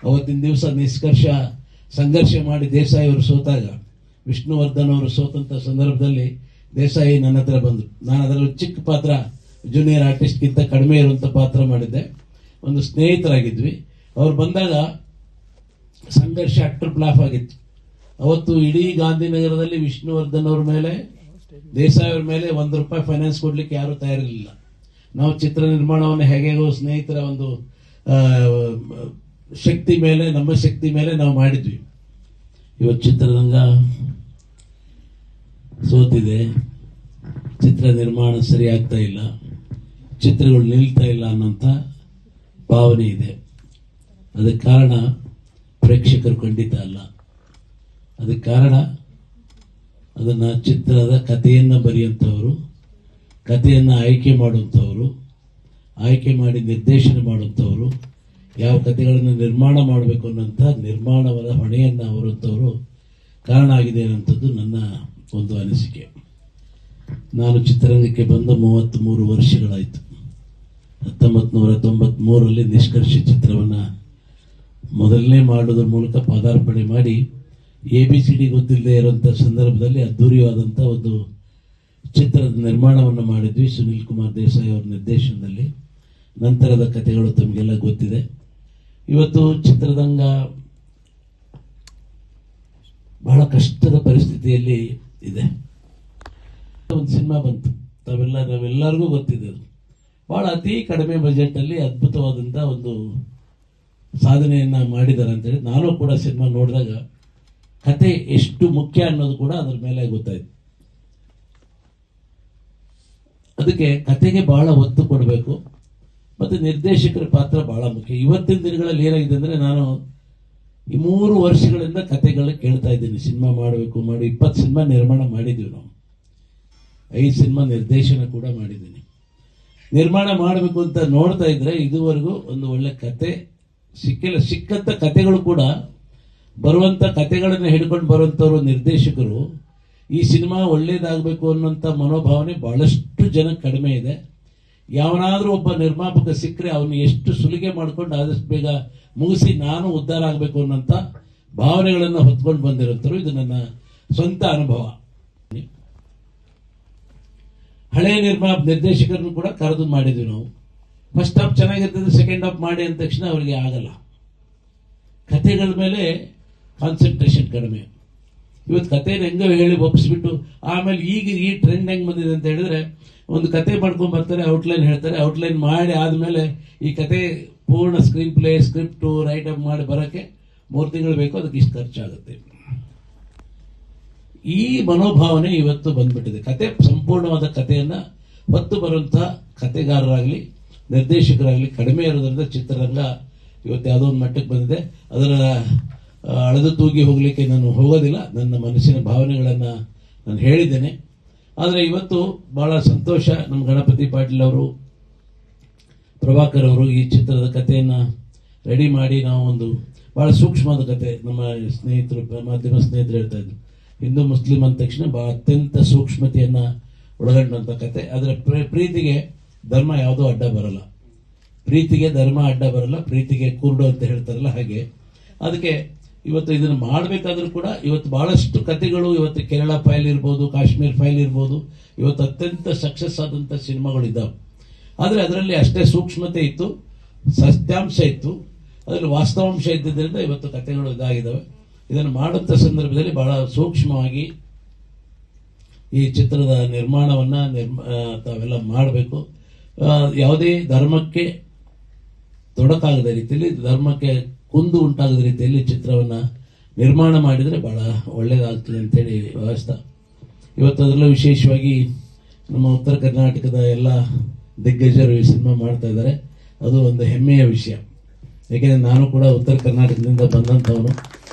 ಅವತ್ತಿನ ದಿವಸ ಸಂಘರ್ಷ ಮಾಡಿ ದೇಸಾಯಿ ಅವರು ಸೋತಾಗ, ವಿಷ್ಣುವರ್ಧನ್ ಅವರು ಸೋತಂತ ಸಂದರ್ಭದಲ್ಲಿ ದೇಸಾಯಿ ನನ್ನ ಹತ್ರ ಬಂದರು. ನಾನು ಅದರಲ್ಲಿ ಚಿಕ್ಕ ಪಾತ್ರ, ಜೂನಿಯರ್ ಆರ್ಟಿಸ್ಟ್ಗಿಂತ ಕಡಿಮೆ ಇರುವಂಥ ಪಾತ್ರ ಮಾಡಿದ್ದೆ. ಒಂದು ಸ್ನೇಹಿತರಾಗಿದ್ವಿ. ಅವ್ರು ಬಂದಾಗ ಸಂಘರ್ಷ ಅಟ್ಟರ್ ಫ್ಲಾಪ್ ಆಗಿತ್ತು. ಅವತ್ತು ಇಡೀ ಗಾಂಧಿನಗರದಲ್ಲಿ ವಿಷ್ಣುವರ್ಧನ್ ಅವ್ರ ಮೇಲೆ, ದೇಸಾಯಿ ಅವ್ರ ಮೇಲೆ ₹1 ಫೈನಾನ್ಸ್ ಕೊಡ್ಲಿಕ್ಕೆ ಯಾರು ತಯಾರಿರಲಿಲ್ಲ. ನಾವು ಚಿತ್ರ ನಿರ್ಮಾಣವನ್ನು ಹೇಗೋ ಸ್ನೇಹಿತರ ಒಂದು ಶಕ್ತಿ ಮೇಲೆ, ನಮ್ಮ ಶಕ್ತಿ ಮೇಲೆ ನಾವು ಮಾಡಿದ್ವಿ. ಇವತ್ತು ಚಿತ್ರರಂಗ ಸೋತಿದೆ, ಚಿತ್ರ ನಿರ್ಮಾಣ ಸರಿ ಆಗ್ತಾ ಇಲ್ಲ, ಚಿತ್ರಗಳು ನಿಲ್ತಾ ಇಲ್ಲ ಅನ್ನೋಂಥ ಭಾವನೆ ಇದೆ. ಅದಕ್ಕೆ ಕಾರಣ ಪ್ರೇಕ್ಷಕರು ಖಂಡಿತ ಅಲ್ಲ. ಅದಕ್ಕೆ ಕಾರಣ ಅದನ್ನು ಚಿತ್ರದ ಕಥೆಯನ್ನು ಬರೆಯುವಂಥವರು, ಕಥೆಯನ್ನು ಆಯ್ಕೆ ಮಾಡುವಂಥವರು, ಆಯ್ಕೆ ಮಾಡಿ ನಿರ್ದೇಶನ ಮಾಡುವಂಥವರು, ಯಾವ ಕಥೆಗಳನ್ನು ನಿರ್ಮಾಣ ಮಾಡಬೇಕು ಅನ್ನೋಂಥ ನಿರ್ಮಾಣದ ಹೊಣೆಯನ್ನು ಹೊರುವಂಥವರು ಕಾರಣ ಆಗಿದೆ ಅನ್ನೋಂಥದ್ದು ನನ್ನ ಒಂದು ಅನಿಸಿಕೆ. ನಾನು ಚಿತ್ರರಂಗಕ್ಕೆ ಬಂದ 33 ವರ್ಷಗಳಾಯಿತು. 1993ರಲ್ಲಿ ನಿಷ್ಕರ್ಷ ಚಿತ್ರವನ್ನು ಮೊದಲನೇ ಮಾಡೋದ್ರ ಮೂಲಕ ಪದಾರ್ಪಣೆ ಮಾಡಿ ABCD ಗೊತ್ತಿಲ್ಲದೆ ಇರುವಂಥ ಸಂದರ್ಭದಲ್ಲಿ ಅದ್ಧೂರಿಯಾದಂಥ ಒಂದು ಚಿತ್ರದ ನಿರ್ಮಾಣವನ್ನು ಮಾಡಿದ್ವಿ ಸುನಿಲ್ ಕುಮಾರ್ ದೇಸಾಯಿ ಅವರ ನಿರ್ದೇಶನದಲ್ಲಿ. ನಂತರದ ಕಥೆಗಳು ತಮಗೆಲ್ಲ ಗೊತ್ತಿದೆ. ಇವತ್ತು ಚಿತ್ರರಂಗ ಬಹಳ ಕಷ್ಟದ ಪರಿಸ್ಥಿತಿಯಲ್ಲಿ ಇದೆ. ಒಂದು ಸಿನಿಮಾ ಬಂತು, ನಾವೆಲ್ಲರಿಗೂ ಗೊತ್ತಿದೆ. ಅದು ಬಹಳ ಅತಿ ಕಡಿಮೆ ಬಜೆಟಲ್ಲಿ ಅದ್ಭುತವಾದಂಥ ಒಂದು ಸಾಧನೆಯನ್ನು ಮಾಡಿದ್ದಾರೆ ಅಂತೇಳಿ ನಾನು ಕೂಡ ಸಿನಿಮಾ ನೋಡಿದಾಗ ಕತೆ ಎಷ್ಟು ಮುಖ್ಯ ಅನ್ನೋದು ಕೂಡ ಅದರ ಮೇಲೆ ಗೊತ್ತಾಯ್ತು. ಅದಕ್ಕೆ ಕತೆಗೆ ಬಹಳ ಒತ್ತು ಕೊಡಬೇಕು ಮತ್ತು ನಿರ್ದೇಶಕರ ಪಾತ್ರ ಬಹಳ ಮುಖ್ಯ. ಇವತ್ತಿನ ದಿನಗಳಲ್ಲಿ ಏನಾಗಿದೆ ಅಂದರೆ, ನಾನು ಈ 3 ವರ್ಷಗಳಿಂದ ಕತೆಗಳನ್ನ ಕೇಳ್ತಾ ಇದ್ದೀನಿ. ಸಿನಿಮಾ ಮಾಡಬೇಕು 20 ಸಿನಿಮಾ ನಿರ್ಮಾಣ ಮಾಡಿದ್ದೀವಿ ನಾವು, 5 ಸಿನಿಮಾ ನಿರ್ದೇಶನ ಕೂಡ ಮಾಡಿದ್ದೀನಿ. ನಿರ್ಮಾಣ ಮಾಡಬೇಕು ಅಂತ ನೋಡ್ತಾ ಇದ್ರೆ ಇದುವರೆಗೂ ಒಂದು ಒಳ್ಳೆ ಕತೆ ಸಿಕ್ಕಿಲ್ಲ. ಸಿಕ್ಕಂಥ ಕತೆಗಳು ಕೂಡ ಬರುವಂಥ ಕತೆಗಳನ್ನು ಹಿಡ್ಕೊಂಡು ಬರುವಂಥವ್ರು ನಿರ್ದೇಶಕರು ಈ ಸಿನಿಮಾ ಒಳ್ಳೇದಾಗಬೇಕು ಅನ್ನೋಂಥ ಮನೋಭಾವನೆ ಬಹಳಷ್ಟು ಜನ ಕಡಿಮೆ ಇದೆ. ಯಾವನಾದರೂ ಒಬ್ಬ ನಿರ್ಮಾಪಕ ಸಿಕ್ಕರೆ ಅವನು ಎಷ್ಟು ಸುಲಿಗೆ ಮಾಡ್ಕೊಂಡು ಆದಷ್ಟು ಬೇಗ ಮುಗಿಸಿ ನಾನು ಉದ್ಧಾರ ಆಗಬೇಕು ಅನ್ನೋಂಥ ಭಾವನೆಗಳನ್ನು ಹೊತ್ಕೊಂಡು ಬಂದಿರುತ್ತರು. ಇದು ನನ್ನ ಸ್ವಂತ ಅನುಭವ. ಹಳೆಯ ನಿರ್ದೇಶಕರನ್ನು ಕೂಡ ಕರೆದು ಮಾಡಿದ್ವಿ ನಾವು. ಫಸ್ಟ್ ಹಾಫ್ ಚೆನ್ನಾಗಿರ್ತದೆ, ಸೆಕೆಂಡ್ ಹಾಫ್ ಮಾಡಿ ಅಂದ ತಕ್ಷಣ ಅವರಿಗೆ ಆಗಲ್ಲ. ಕಥೆಗಳ ಮೇಲೆ ಕಾನ್ಸಂಟ್ರೇಷನ್ ಕಡಿಮೆ. ಇವತ್ತು ಕಥೆನ ಹೆಂಗೋ ಹೇಳಿ ಒಪ್ಪಿಸ್ಬಿಟ್ಟು ಆಮೇಲೆ ಈಗ ಈ ಟ್ರೆಂಡ್ ಹೆಂಗೆ ಬಂದಿದೆ ಅಂತ ಹೇಳಿದ್ರೆ, ಒಂದು ಕತೆ ಮಾಡ್ಕೊಂಡು ಬರ್ತಾರೆ, ಔಟ್ಲೈನ್ ಹೇಳ್ತಾರೆ, ಔಟ್ಲೈನ್ ಮಾಡಿ ಆದಮೇಲೆ ಈ ಕತೆ ಪೂರ್ಣ screen play, script, right up ಮಾಡಿ ಬರೋಕ್ಕೆ 3 ತಿಂಗಳು ಬೇಕು, ಅದಕ್ಕೆ ಇಷ್ಟು ಖರ್ಚಾಗುತ್ತೆ. ಈ ಮನೋಭಾವನೆ ಇವತ್ತು ಬಂದ್ಬಿಟ್ಟಿದೆ. ಕತೆ ಸಂಪೂರ್ಣವಾದ ಕಥೆಯನ್ನು ಹೊತ್ತು ಬರುವಂಥ ಕತೆಗಾರರಾಗಲಿ ನಿರ್ದೇಶಕರಾಗಲಿ ಕಡಿಮೆ ಇರೋದ್ರಿಂದ ಚಿತ್ರರಂಗ ಇವತ್ತು ಯಾವುದೋ ಒಂದು ಮಟ್ಟಕ್ಕೆ ಬಂದಿದೆ. ಅದರ ಅಳೆದು ತೂಗಿ ಹೋಗಲಿಕ್ಕೆ ನಾನು ಹೋಗೋದಿಲ್ಲ. ನನ್ನ ಮನಸ್ಸಿನ ಭಾವನೆಗಳನ್ನು ನಾನು ಹೇಳಿದ್ದೇನೆ. ಆದರೆ ಇವತ್ತು ಬಹಳ ಸಂತೋಷ, ನಮ್ಮ ಗಣಪತಿ ಪಾಟೀಲ್ ಅವರು, ಪ್ರಭಾಕರ್ ಅವರು ಈ ಚಿತ್ರದ ಕಥೆಯನ್ನು ರೆಡಿ ಮಾಡಿ ನಾವು ಒಂದು ಬಹಳ ಸೂಕ್ಷ್ಮವಾದ ಕತೆ, ನಮ್ಮ ಸ್ನೇಹಿತರು, ಮಾಧ್ಯಮ ಸ್ನೇಹಿತರು ಹೇಳ್ತಾ ಇದ್ರು, ಹಿಂದೂ ಮುಸ್ಲಿಂ ಅಂದ ತಕ್ಷಣ ಅತ್ಯಂತ ಸೂಕ್ಷ್ಮತೆಯನ್ನು ಒಳಗೊಂಡಂಥ ಕತೆ. ಆದರೆ ಪ್ರೀತಿಗೆ ಧರ್ಮ ಯಾವುದೋ ಅಡ್ಡ ಬರಲ್ಲ, ಪ್ರೀತಿಗೆ ಧರ್ಮ ಅಡ್ಡ ಬರಲ್ಲ, ಪ್ರೀತಿಗೆ ಕುರುಡು ಅಂತ ಹೇಳ್ತಾರಲ್ಲ ಹಾಗೆ. ಅದಕ್ಕೆ ಇವತ್ತು ಇದನ್ನು ಮಾಡಬೇಕಾದ್ರೂ ಕೂಡ ಇವತ್ತು ಬಹಳಷ್ಟು ಕಥೆಗಳು, ಇವತ್ತು ಕೇರಳ ಫೈಲ್ ಇರ್ಬೋದು, ಕಾಶ್ಮೀರ್ ಫೈಲ್ ಇರ್ಬೋದು, ಇವತ್ತು ಅತ್ಯಂತ ಸಕ್ಸಸ್ ಆದಂಥ ಸಿನಿಮಾಗಳಿದ್ದಾವೆ. ಆದರೆ ಅದರಲ್ಲಿ ಅಷ್ಟೇ ಸೂಕ್ಷ್ಮತೆ ಇತ್ತು, ಸತ್ಯಾಂಶ ಇತ್ತು, ಅದರಲ್ಲಿ ವಾಸ್ತವಾಂಶ ಇದ್ದಿದ್ದರಿಂದ ಇವತ್ತು ಕಥೆಗಳು ಇದಾಗಿದ್ದಾವೆ. ಇದನ್ನು ಮಾಡುವಂಥ ಸಂದರ್ಭದಲ್ಲಿ ಬಹಳ ಸೂಕ್ಷ್ಮವಾಗಿ ಈ ಚಿತ್ರದ ನಿರ್ಮಾಣವನ್ನು ತಾವೆಲ್ಲ ಮಾಡಬೇಕು. ಯಾವುದೇ ಧರ್ಮಕ್ಕೆ ತೊಡಕಾಗದ ರೀತಿಯಲ್ಲಿ, ಧರ್ಮಕ್ಕೆ ಕುಂದು ಉಂಟಾಗದ ರೀತಿಯಲ್ಲಿ ಚಿತ್ರವನ್ನು ನಿರ್ಮಾಣ ಮಾಡಿದರೆ ಬಹಳ ಒಳ್ಳೆಯದಾಗ್ತದೆ ಅಂತೇಳಿ ವ್ಯವಸ್ಥೆ. ಇವತ್ತು ಅದರಲ್ಲೂ ವಿಶೇಷವಾಗಿ ನಮ್ಮ ಉತ್ತರ ಕರ್ನಾಟಕದ ಎಲ್ಲ ದಿಗ್ಗಜರು ಈ ಸಿನಿಮಾ ಮಾಡ್ತಾ ಇದ್ದಾರೆ. ಅದು ಒಂದು ಹೆಮ್ಮೆಯ ವಿಷಯ. ಯಾಕೆಂದರೆ ನಾನು ಕೂಡ ಉತ್ತರ ಕರ್ನಾಟಕದಿಂದ ಬಂದಂಥವನು.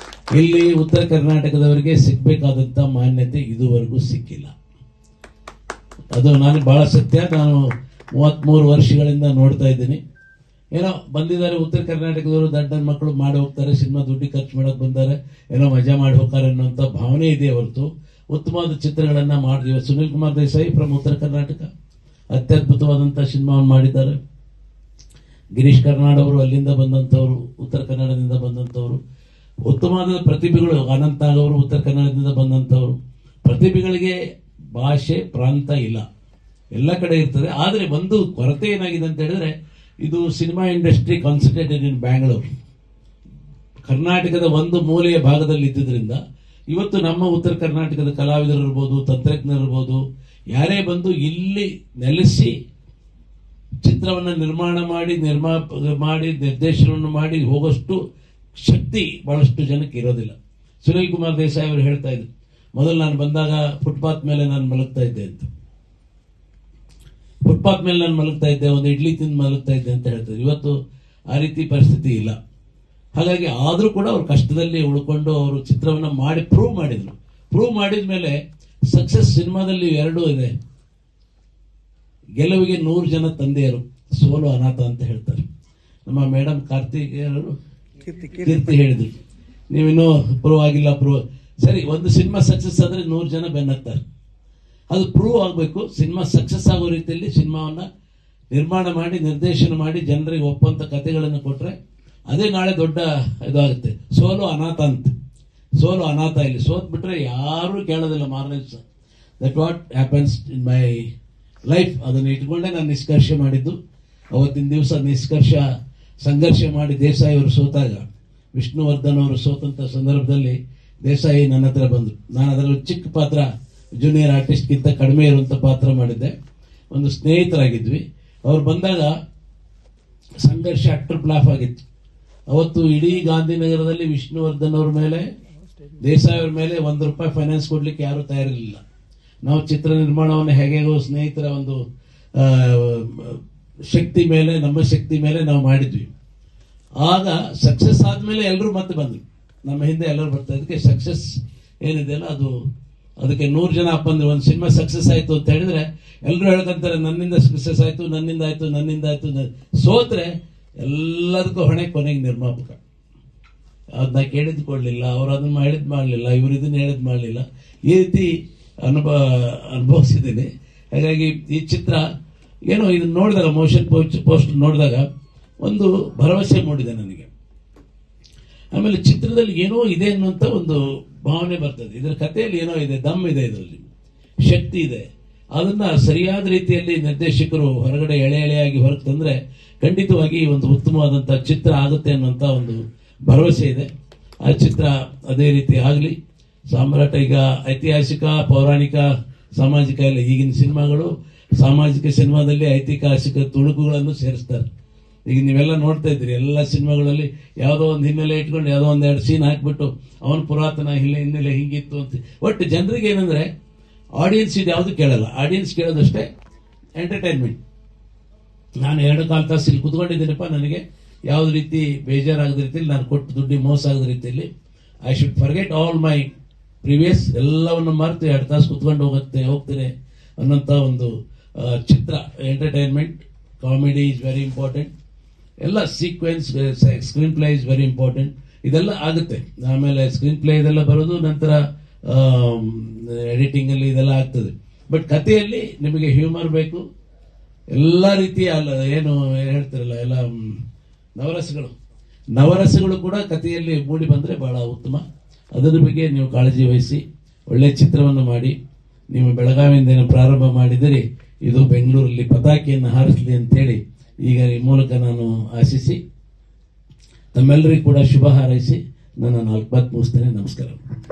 ಇಲ್ಲಿ ಉತ್ತರ ಕರ್ನಾಟಕದವರಿಗೆ ಸಿಗಬೇಕಾದಂಥ ಮಾನ್ಯತೆ ಇದುವರೆಗೂ ಸಿಕ್ಕಿಲ್ಲ. ಅದು ನಾನು ಬಹಳ ಸತ್ಯ. ನಾನು 33 ವರ್ಷಗಳಿಂದ ನೋಡ್ತಾ ಇದ್ದೀನಿ. ಏನೋ ಬಂದಿದ್ದಾರೆ ಉತ್ತರ ಕರ್ನಾಟಕದವರು, ದಡ್ಡ ಮಕ್ಕಳು ಮಾಡಿ ಹೋಗ್ತಾರೆ, ಸಿನಿಮಾ ದುಡ್ಡು ಖರ್ಚು ಮಾಡೋಕೆ ಬಂದ್ದಾರೆ, ಏನೋ ಮಜಾ ಮಾಡಿ ಹೋಗ್ತಾರೆ ಅನ್ನೋಂಥ ಭಾವನೆ ಇದೆ ಹೊರತು ಉತ್ತಮವಾದ ಚಿತ್ರಗಳನ್ನು ಮಾಡಿದ್ವಿ. ಸುನಿಲ್ ಕುಮಾರ್ ದೇಸಾಯಿ ಫ್ರಮ್ ಉತ್ತರ ಕರ್ನಾಟಕ ಅತ್ಯದ್ಭುತವಾದಂಥ ಸಿನಿಮಾವನ್ನು ಮಾಡಿದ್ದಾರೆ. ಗಿರೀಶ್ ಕಾರ್ನಾಡ್ ಅವರು ಅಲ್ಲಿಂದ ಬಂದಂಥವರು, ಉತ್ತರ ಕನ್ನಡದಿಂದ ಬಂದಂಥ ಉತ್ತಮವಾದ ಪ್ರತಿಭೆಗಳು, ಅನಂತ ಅವರು ಉತ್ತರ ಕನ್ನಡದಿಂದ ಬಂದಂಥವ್ರು. ಪ್ರತಿಭೆಗಳಿಗೆ ಭಾಷೆ ಪ್ರಾಂತ ಇಲ್ಲ, ಎಲ್ಲ ಕಡೆ ಇರ್ತದೆ. ಆದರೆ ಒಂದು ಕೊರತೆ ಏನಾಗಿದೆ ಅಂತ ಹೇಳಿದ್ರೆ, ಇದು ಸಿನಿಮಾ ಇಂಡಸ್ಟ್ರಿ ಕಾನ್ಸಂಟ್ರೇಟೆಡ್ ಇನ್ ಬ್ಯಾಂಗ್ಳೂರ್, ಕರ್ನಾಟಕದ ಒಂದು ಮೂಲೆಯ ಭಾಗದಲ್ಲಿ ಇದ್ದಿದ್ದರಿಂದ ಇವತ್ತು ನಮ್ಮ ಉತ್ತರ ಕರ್ನಾಟಕದ ಕಲಾವಿದರಿರ್ಬೋದು, ತಂತ್ರಜ್ಞರಿರ್ಬೋದು, ಯಾರೇ ಬಂದು ಇಲ್ಲಿ ನೆಲೆಸಿ ಚಿತ್ರವನ್ನು ನಿರ್ಮಾಣ ಮಾಡಿ ನಿರ್ದೇಶನವನ್ನು ಮಾಡಿ ಹೋಗೋಷ್ಟು ಶಕ್ತಿ ಬಹಳಷ್ಟು ಜನಕ್ಕೆ ಇರೋದಿಲ್ಲ. ಸುನಿಲ್ ಕುಮಾರ್ ದೇಸಾಯಿ ಅವರು ಹೇಳ್ತಾ ಇದ್ರು, ಮೊದಲು ನಾನು ಬಂದಾಗ ಫುಟ್ಪಾತ್ ಮೇಲೆ ನಾನು ಮಲಗ್ತಾ ಇದ್ದೆ ಅಂತ. ಫುಟ್ಪಾತ್ ಮೇಲೆ ನಾನು ಮಲಗ್ತಾ ಇದ್ದೆ, ಒಂದು ಇಡ್ಲಿ ತಿಂದು ಮಲಗ್ತಾ ಇದ್ದೆ ಅಂತ ಹೇಳ್ತಾರೆ. ಇವತ್ತು ಆ ರೀತಿ ಪರಿಸ್ಥಿತಿ ಇಲ್ಲ. ಹಾಗಾಗಿ ಆದರೂ ಕೂಡ ಅವರು ಕಷ್ಟದಲ್ಲಿ ಉಳ್ಕೊಂಡು ಅವರು ಚಿತ್ರವನ್ನು ಮಾಡಿ ಪ್ರೂವ್ ಮಾಡಿದ್ರು. ಪ್ರೂವ್ ಮಾಡಿದ ಮೇಲೆ ಸಕ್ಸಸ್ ಸಿನಿಮಾದಲ್ಲಿ ಎರಡೂ ಇದೆ. ಗೆಲುವಿಗೆ 100 ಜನ ತಂದೆಯರು, ಸೋಲು ಅನಾಥ ಅಂತ ಹೇಳ್ತಾರೆ. ನಮ್ಮ ಮೇಡಮ್ ಕಾರ್ತಿಕೇಯರು ಕೀರ್ತಿ ಹೇಳಿದ್ರು, ನೀವಿನ್ನೂ ಪ್ರೂವ್ ಆಗಿಲ್ಲ, ಪ್ರೂವ್ ಸರಿ. ಒಂದು ಸಿನಿಮಾ ಸಕ್ಸಸ್ ಆದ್ರೆ 100 ಜನ ಬೆನ್ನತ್ತಾರೆ. ಅದು ಪ್ರೂವ್ ಆಗಬೇಕು. ಸಿನಿಮಾ ಸಕ್ಸಸ್ ಆಗೋ ರೀತಿಯಲ್ಲಿ ಸಿನಿಮಾವನ್ನ ನಿರ್ಮಾಣ ಮಾಡಿ ನಿರ್ದೇಶನ ಮಾಡಿ ಜನರಿಗೆ ಒಪ್ಪಂತ ಕಥೆಗಳನ್ನು ಕೊಟ್ರೆ ಅದೇ ನಾಳೆ ದೊಡ್ಡ ಇದಾಗುತ್ತೆ. ಸೋಲು ಅನಾಥ ಅಂತ, ಸೋಲು ಅನಾಥ. ಇಲ್ಲಿ ಸೋತ್ ಬಿಟ್ರೆ ಯಾರು ಕೇಳೋದಿಲ್ಲ ಮಾರನೇ ದಿವಸ. That what happens in my life. ಅದನ್ನು ಇಟ್ಕೊಂಡೇ ನಾನು ನಿಷ್ಕರ್ಷೆ ಮಾಡಿದ್ದು. ಅವತ್ತಿನ ದಿವಸ ಸಂಘರ್ಷ ಮಾಡಿ ದೇಸಾಯಿ ಅವರು ಸೋತಾಗ, ವಿಷ್ಣುವರ್ಧನ್ ಅವರು ಸೋತಂತ ಸಂದರ್ಭದಲ್ಲಿ ದೇಸಾಯಿ ನನ್ನ ಹತ್ರ ಬಂದರು. ನಾನು ಅದರಲ್ಲಿ ಚಿಕ್ಕ ಪಾತ್ರ, ಜೂನಿಯರ್ ಆರ್ಟಿಸ್ಟ್ಗಿಂತ ಕಡಿಮೆ ಇರುವಂಥ ಪಾತ್ರ ಮಾಡಿದ್ದೆ. ಒಂದು ಸ್ನೇಹಿತರಾಗಿದ್ವಿ. ಅವ್ರು ಬಂದಾಗ ಸಂಘರ್ಷ ಅಟ್ರ್ ಫ್ಲಾಪ್ ಆಗಿತ್ತು. ಅವತ್ತು ಇಡೀ ಗಾಂಧಿನಗರದಲ್ಲಿ ವಿಷ್ಣುವರ್ಧನ್ ಅವ್ರ ಮೇಲೆ, ದೇಸಾಯಿ ಅವ್ರ ಮೇಲೆ ₹1 ಫೈನಾನ್ಸ್ ಕೊಡ್ಲಿಕ್ಕೆ ಯಾರು ತಯಾರಿರಲಿಲ್ಲ. ನಾವು ಚಿತ್ರ ನಿರ್ಮಾಣವನ್ನು ಹೇಗೋ ಸ್ನೇಹಿತರ ಒಂದು ಶಕ್ತಿ ಮೇಲೆ, ನಮ್ಮ ಶಕ್ತಿ ಮೇಲೆ ನಾವು ಮಾಡಿದ್ವಿ. ಆಗ ಸಕ್ಸಸ್ ಆದ್ಮೇಲೆ ಎಲ್ಲರೂ ಮತ್ತೆ ಬಂದ್ರು, ನಮ್ಮ ಹಿಂದೆ ಎಲ್ಲರೂ ಬರ್ತಾರೆ. ಅದಕ್ಕೆ ಸಕ್ಸಸ್ ಏನಿದೆಯಲ್ಲ ಅದಕ್ಕೆ 100 ಜನ ಅಪ್ಪಂದ್ರೆ ಒಂದು ಸಿನಿಮಾ ಸಕ್ಸಸ್ ಆಯ್ತು ಅಂತ ಹೇಳಿದ್ರೆ ಎಲ್ಲರೂ ಹೇಳ್ಕೊಂತಾರೆ, ನನ್ನಿಂದ ಸಕ್ಸಸ್ ಆಯ್ತು, ನನ್ನಿಂದ ಆಯ್ತು. ಸೋತ್ರೆ ಎಲ್ಲದಕ್ಕೂ ಹೊಣೆ ಕೊನೆಗೆ ನಿರ್ಮಾಪಕ. ಅದನ್ನ ಕೇಳಿದ್ ಕೊಡ್ಲಿಲ್ಲ, ಅವ್ರು ಅದನ್ನ ಹೇಳಿದ್ ಮಾಡಲಿಲ್ಲ, ಇವ್ರು ಇದನ್ನ ಹೇಳಿದ್ ಮಾಡಲಿಲ್ಲ. ಈ ರೀತಿ ಅನುಭವಿಸಿದ್ದೀನಿ. ಹಾಗಾಗಿ ಈ ಚಿತ್ರ ಏನೋ ಇದನ್ನ ನೋಡಿದಾಗ, ಮೋಷನ್ ಪೋಸ್ಟ್ ನೋಡಿದಾಗ ಒಂದು ಭರವಸೆ ಮೂಡಿದೆ ನನಗೆ. ಆಮೇಲೆ ಚಿತ್ರದಲ್ಲಿ ಏನೋ ಇದೆ ಅನ್ನುವಂಥ ಒಂದು ಭಾವನೆ ಬರ್ತದೆ. ಇದರ ಕಥೆಯಲ್ಲಿ ಏನೋ ಇದೆ, ದಮ್ ಇದೆ, ಇದರಲ್ಲಿ ಶಕ್ತಿ ಇದೆ. ಅದನ್ನ ಸರಿಯಾದ ರೀತಿಯಲ್ಲಿ ನಿರ್ದೇಶಕರು ಹೊರಗಡೆ ಎಳೆಯಾಗಿ ಹೊರಗೆ ತಂದ್ರೆ ಖಂಡಿತವಾಗಿ ಒಂದು ಉತ್ತಮವಾದಂತಹ ಚಿತ್ರ ಆಗುತ್ತೆ ಅನ್ನುವಂಥ ಒಂದು ಭರವಸೆ ಇದೆ. ಆ ಚಿತ್ರ ಅದೇ ರೀತಿ ಆಗಲಿ. ಸಾಮ್ರಾಟ ಈಗ ಐತಿಹಾಸಿಕ, ಪೌರಾಣಿಕ, ಸಾಮಾಜಿಕ ಎಲ್ಲ ಈಗಿನ ಸಿನಿಮಾಗಳು ಸಾಮಾಜಿಕ ಸಿನಿಮಾದಲ್ಲಿ ಐತಿಹಾಸಿಕ ತುಣುಕುಗಳನ್ನು ಸೇರಿಸ್ತಾರೆ. ಈಗ ನೀವೆಲ್ಲ ನೋಡ್ತಾ ಇದ್ದೀರಿ, ಎಲ್ಲ ಸಿನಿಮಾಗಳಲ್ಲಿ ಯಾವುದೋ ಒಂದು ಹಿನ್ನೆಲೆ ಇಟ್ಕೊಂಡು ಯಾವುದೋ ಒಂದೆರಡು ಸೀನ್ ಹಾಕ್ಬಿಟ್ಟು ಅವನ ಪುರಾತನ ಹಿನ್ನೆಲೆ ಹಿಂಗಿತ್ತು ಅಂತ. ಒಟ್ಟು ಜನರಿಗೆ ಏನಂದ್ರೆ ಆಡಿಯನ್ಸ್ ಇದು ಯಾವುದು ಕೇಳಲ್ಲ. ಆಡಿಯನ್ಸ್ ಕೇಳೋದಷ್ಟೇ ಎಂಟರ್ಟೈನ್ಮೆಂಟ್. ನಾನು 2 ತಾಸು ಇಲ್ಲಿ ಕುತ್ಕೊಂಡಿದ್ದೀನಪ್ಪ, ನನಗೆ ಯಾವುದೇ ರೀತಿ ಬೇಜಾರಾಗದ ರೀತಿಯಲ್ಲಿ, ನಾನು ಕೊಟ್ಟು ದುಡ್ಡಿ ಮೋಸ ಆಗದ ರೀತಿಯಲ್ಲಿ, I should forget all my previous, ಎಲ್ಲವನ್ನು ಮರೆತು 2 ತಾಸು ಕುತ್ಕೊಂಡು ಹೋಗ್ತೇನೆ ಅನ್ನೋಂಥ ಒಂದು ಚಿತ್ರ. Entertainment, comedy is very important, ಎಲ್ಲ sequence, screenplay is very important. ಇದೆಲ್ಲ ಆಗುತ್ತೆ. ಆಮೇಲೆ ಸ್ಕ್ರೀನ್ ಪ್ಲೇ ಇದೆಲ್ಲ ಬರೋದು ನಂತರ ಎಡಿಟಿಂಗ್ ಅಲ್ಲಿ ಇದೆಲ್ಲ ಆಗ್ತದೆ. ಬಟ್ ಕಥೆಯಲ್ಲಿ ನಿಮಗೆ ಹ್ಯೂಮರ್ ಬೇಕು, ಎಲ್ಲ ರೀತಿಯ ಏನು ಹೇಳ್ತಿರಲ್ಲ, ಎಲ್ಲ ನವರಸಗಳು ಕೂಡ ಕಥೆಯಲ್ಲಿ ಮೂಡಿ ಬಂದ್ರೆ ಬಹಳ ಉತ್ತಮ. ಅದರ ಬಗ್ಗೆ ನೀವು ಕಾಳಜಿ ವಹಿಸಿ ಒಳ್ಳೆ ಚಿತ್ರವನ್ನು ಮಾಡಿ. ನೀವು ಬೆಳಗಾವಿಯಿಂದ ಪ್ರಾರಂಭ ಮಾಡಿದರೆ ಇದು ಬೆಂಗಳೂರಲ್ಲಿ ಪತಾಕೆಯನ್ನು ಹಾರಿಸಲಿ ಅಂತೇಳಿ ಈಗ ಈ ಮೂಲಕ ನಾನು ಆಶಿಸಿ ತಮ್ಮೆಲ್ಲರಿಗೂ ಕೂಡ ಶುಭ ಹಾರೈಸಿ ನನ್ನ 4 ಮಾತು ಮುಗಿಸ್ತೇನೆ. ನಮಸ್ಕಾರ.